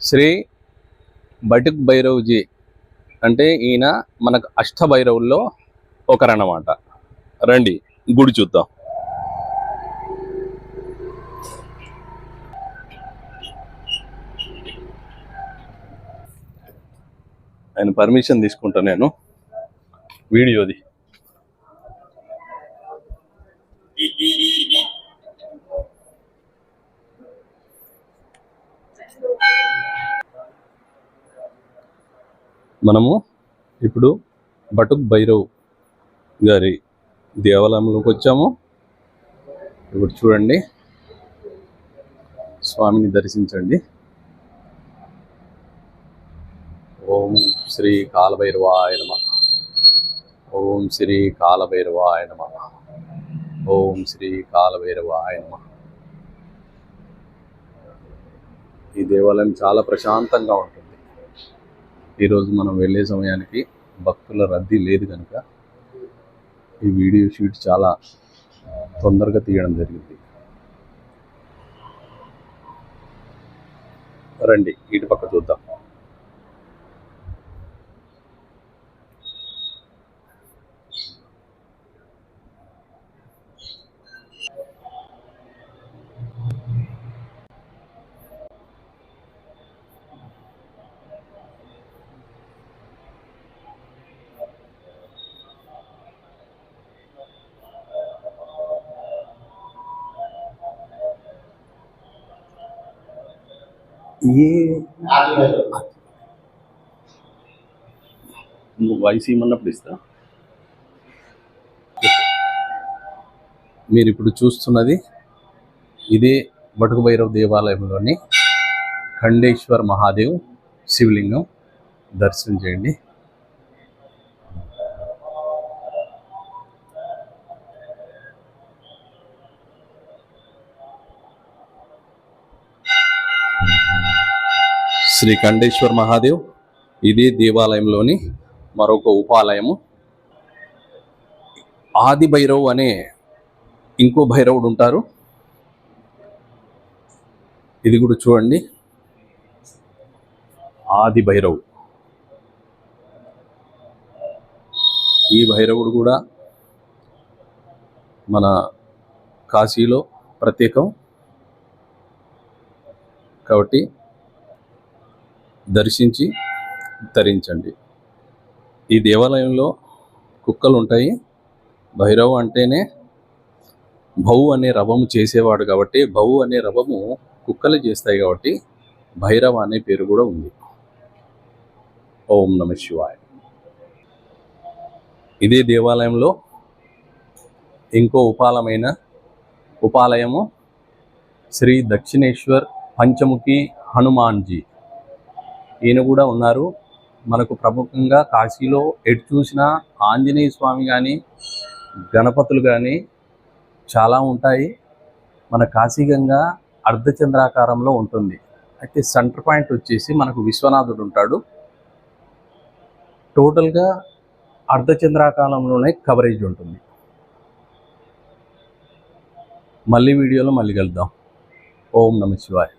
శ్రీ బటుక్ భైరవ్జీ అంటే ఈయన మనకు అష్టభైరవుల్లో ఒకరన్నమాట. రండి గుడి చూద్దాం. ఆయన పర్మిషన్ తీసుకుంటా నేను వీడియోది. మనము ఇప్పుడు బటుక్ భైరవ్ గారి దేవాలయంలోకి వచ్చాము. ఇప్పుడు చూడండి, స్వామిని దర్శించండి. ఓం శ్రీ కాలభైరవాయ నమః. ఓం శ్రీ కాలభైరవాయ నమః. ఓం శ్రీ కాలభైరవాయ నమః. ఈ దేవాలయం చాలా ప్రశాంతంగా ఉంటుంది. ఈరోజు మనం వెళ్ళే సమయానికి భక్తుల రద్దీ లేదు కనుక ఈ వీడియో షూట్ చాలా తొందరగా తీయడం జరిగింది. రండి ఇటు పక్క చూద్దాం. వాయిస్ ఏమన్నప్పుడు ఇస్తా. మీరు ఇప్పుడు చూస్తున్నది ఇదే బటుక్ భైరవ్ దేవాలయంలోని ఖండేశ్వర్ మహాదేవ్ శివలింగం. దర్శనం చేయండి. శ్రీ ఖండేశ్వర్ మహాదేవ్ ఇదే దేవాలయంలోని మరొక ఉపాలయము. ఆది భైరవ్ అనే ఇంకో భైరవుడు ఉంటారు. ఇది కూడా చూడండి, ఆది భైరవ్. ఈ భైరవుడు కూడా మన కాశీలో ప్రత్యేకం కాబట్టి దర్శించి తరించండి. ఈ దేవాలయంలో కుక్కలు ఉంటాయి. భైరవ్ అంటేనే భౌ అనే రవము చేసేవాడు కాబట్టి, భౌ అనే రవము కుక్కలు చేస్తాయి కాబట్టి భైరవ అనే పేరు కూడా ఉంది. ఓం నమ శివాయ. ఇదే దేవాలయంలో ఇంకో ఉపాలయము శ్రీ దక్షిణేశ్వర్ పంచముఖి హనుమాన్జీ. ఈయన కూడా ఉన్నారు. మనకు ప్రముఖంగా కాశీలో ఎటు చూసినా ఆంజనేయ స్వామి కానీ గణపతులు కానీ చాలా ఉంటాయి. మన కాశీగంగా అర్ధచంద్రాకారంలో ఉంటుంది. అయితే సెంటర్ పాయింట్ వచ్చేసి మనకు విశ్వనాథుడు ఉంటాడు. టోటల్గా అర్ధచంద్రాకారంలోనే కవరేజ్ ఉంటుంది. మళ్ళీ వీడియోలో మళ్ళీ కలుద్దాం. ఓం నమ శివాయ.